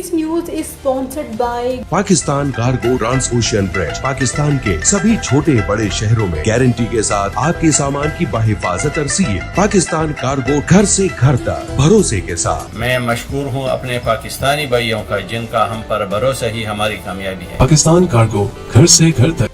This news is sponsored by Pakistan Cargo Trans Ocean Bridge Pakistan के सभी छोटे बड़े शहरों में गारंटी के साथ आपके सामान की बाहिफाजत तरसील। पाकिस्तान कार्गो, घर से घर तक भरोसे के साथ। मैं मशकूर हूँ अपने पाकिस्तानी भाइयों का जिनका हम पर भरोसा ही हमारी कामयाबी है। पाकिस्तान कार्गो, घर से घर तक।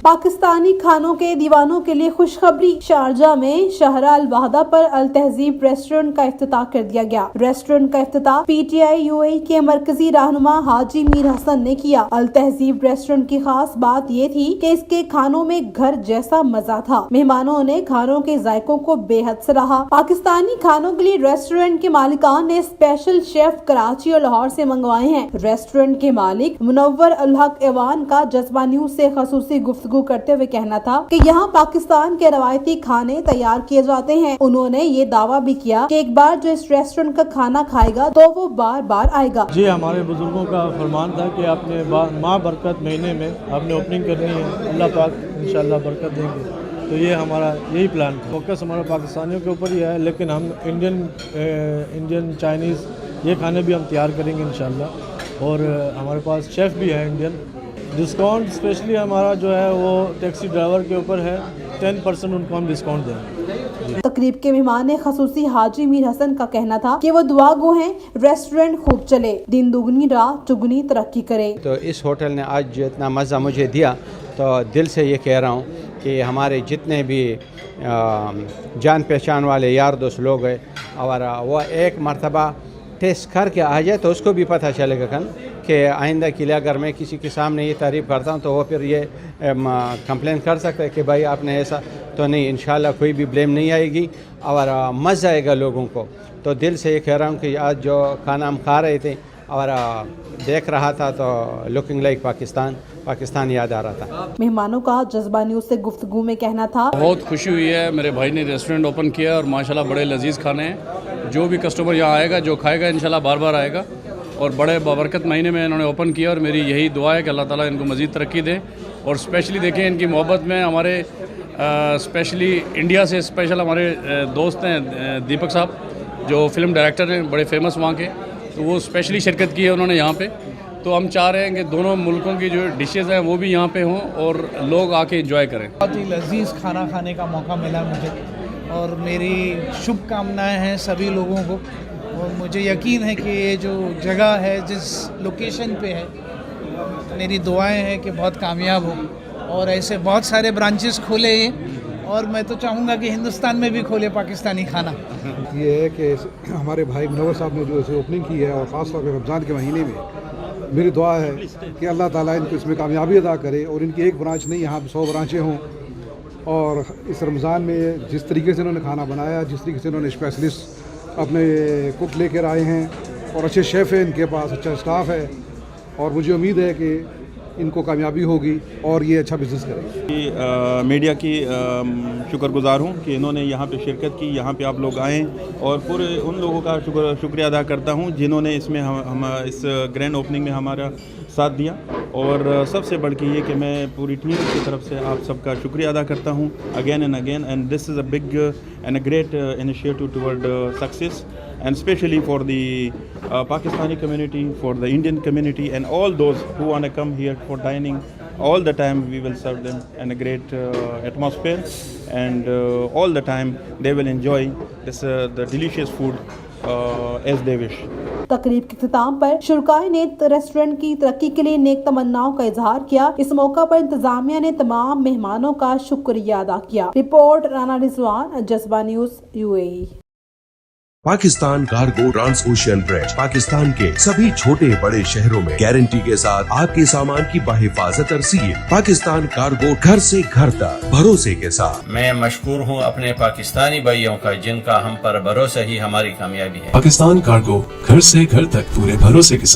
पाकिस्तानी खानों के दीवानों के लिए खुशखबरी। शारजा में शाहरा अल वाहदा पर अल तहजीब रेस्टोरेंट का इफ्तिताह कर दिया गया। रेस्टोरेंट का इफ्तिताह PTI UAE के मरकजी रहनुमा हाजी मीर हसन ने किया। अल तहजीब रेस्टोरेंट की खास बात ये थी कि इसके खानों में घर जैसा मजा था। मेहमानों ने खानों के जायकों को बेहद सराहा। पाकिस्तानी खानों के लिए रेस्टोरेंट के मालिकान ने स्पेशल शेफ कराची और लाहौर से मंगवाए हैं। रेस्टोरेंट के मालिक मुनव्वर अल हक एवान का जज्बा न्यूज से खसूसी गुफ्तगू करते हुए कहना था कि यहाँ पाकिस्तान के रवायती खाने तैयार किए जाते हैं। उन्होंने ये दावा भी किया कि एक बार जो इस रेस्टोरेंट का खाना खाएगा तो वो बार बार आएगा। जी, हमारे बुजुर्गों का फरमान था कि आपने माह बरकत महीने में आपने ओपनिंग करनी है, अल्लाह पाक इंशाल्लाह बरकत देंगे। तो ये हमारा यही प्लान, फोकस हमारा पाकिस्तानियों के ऊपर ही है, लेकिन हम इंडियन चाइनीज़ ये खाने भी हम तैयार करेंगे इंशाल्लाह। और हमारे पास शेफ़ भी है इंडियन। डिस्काउंट स्पेशली हमारा जो है वो टैक्सी ड्राइवर के ऊपर है, 10% उनको हम डिस्काउंट देंगे। तकरीब के मेहमान ने खसूसी हाजी मीर हसन का कहना था कि वो दुआ गो हैं रेस्टोरेंट खूब चले, दिन दुगनी रात चुगनी तरक्की करे। तो इस होटल ने आज इतना मज़ा मुझे दिया, तो दिल से ये कह रहा हूँ कि हमारे जितने भी जान पहचान वाले यार दोस्त लोग हैं और वो एक मरतबा टेस्ट करके आ जाए तो उसको भी पता चलेगा कि आइंदा के लिए अगर मैं किसी के सामने ये तारीफ़ करता हूँ तो वो फिर ये कंप्लेन कर सकता है कि भाई आपने ऐसा तो नहीं। इंशाल्लाह कोई भी ब्लेम नहीं आएगी और मज़ा आएगा लोगों को। तो दिल से ये कह रहा हूँ कि आज जो खाना हम खा रहे थे और देख रहा था तो लुकिंग लाइक पाकिस्तान याद आ रहा था। मेहमानों का जज्बा न्यूज से गुफ्तगू में कहना था, बहुत खुशी हुई है, मेरे भाई ने रेस्टोरेंट ओपन किया और माशाल्लाह बड़े लजीज खाने हैं। जो भी कस्टमर यहाँ आएगा, जो खाएगा इंशाल्लाह बार बार आएगा। और बड़े बाबरकत महीने में इन्होंने ओपन किया और मेरी यही दुआ है कि अल्लाह ताला इनको मज़ीद तरक्की दे। और स्पेशली देखें इनकी मोहब्बत में हमारे स्पेशली इंडिया से स्पेशल हमारे दोस्त हैं दीपक साहब, जो फिल्म डायरेक्टर हैं, बड़े फेमस वहाँ के, तो वो स्पेशली शिरकत की है उन्होंने यहाँ पे। तो हम चाह रहे हैं कि दोनों मुल्कों की जो डिशेज़ हैं वो भी यहाँ पे हों और लोग आके एंजॉय करें। बहुत ही लजीज खाना खाने का मौका मिला मुझे और मेरी शुभकामनाएं हैं सभी लोगों को। और मुझे यकीन है कि ये जो जगह है, जिस लोकेशन पे है, मेरी दुआएं हैं कि बहुत कामयाब हो और ऐसे बहुत सारे ब्रांचेस खोले ये। और मैं तो चाहूँगा कि हिंदुस्तान में भी खोले पाकिस्तानी खाना। ये है कि हमारे भाई मुनव्वर साहब ने जो इसे ओपनिंग की है और ख़ास तौर पर रमज़ान के महीने में, मेरी दुआ है कि अल्लाह ताला इनको इसमें कामयाबी अदा करे और इनकी एक ब्रांच नहीं, यहाँ 100 ब्रांचें हों। और इस रमज़ान में जिस तरीके से इन्होंने खाना बनाया, जिस तरीके से इन्होंने स्पेशलिस्ट अपने कुक लेकर आए हैं और अच्छे शेफ़ हैं इनके पास, अच्छा स्टाफ है, और मुझे उम्मीद है कि इनको कामयाबी होगी और ये अच्छा बिज़नेस करेंगे। मीडिया की शुक्रगुजार हूँ कि इन्होंने यहाँ पे शिरकत की, यहाँ पे आप लोग आएँ, और पूरे उन लोगों का शुक्रिया अदा करता हूँ जिन्होंने इसमें हम इस ग्रैंड ओपनिंग में हमारा साथ दिया। और सबसे बढ़ के ये कि मैं पूरी टीम की तरफ से आप सबका शुक्रिया अदा करता हूँ again and again. And this is a big and a great initiative toward success, and especially for the Pakistani community, for the Indian community, and all those who want to come here for dining. All the time we will serve them in a great atmosphere, and all the time they will enjoy this the delicious food as they wish. तकरीब के इख्तिताम पर शुरकाए ने restaurant की तरक्की के लिए नेक तमन्नाओं का इजहार किया। इस मौका पर इंतजामिया ने तमाम मेहमानों का शुक्रिया अदा किया। Report Rana Rizwan, Jazba news UAE। Pakistan Cargo Trans Ocean Bridge Pakistan के सभी छोटे बड़े शहरों में गारंटी के साथ आपके सामान की बाहिफाजत तरसील। पाकिस्तान कार्गो, घर से घर तक भरोसे के साथ। मैं मशकूर हूँ अपने पाकिस्तानी भाइयों का जिनका हम पर भरोसा ही हमारी कामयाबी है। पाकिस्तान कार्गो, घर से घर तक पूरे भरोसे के साथ।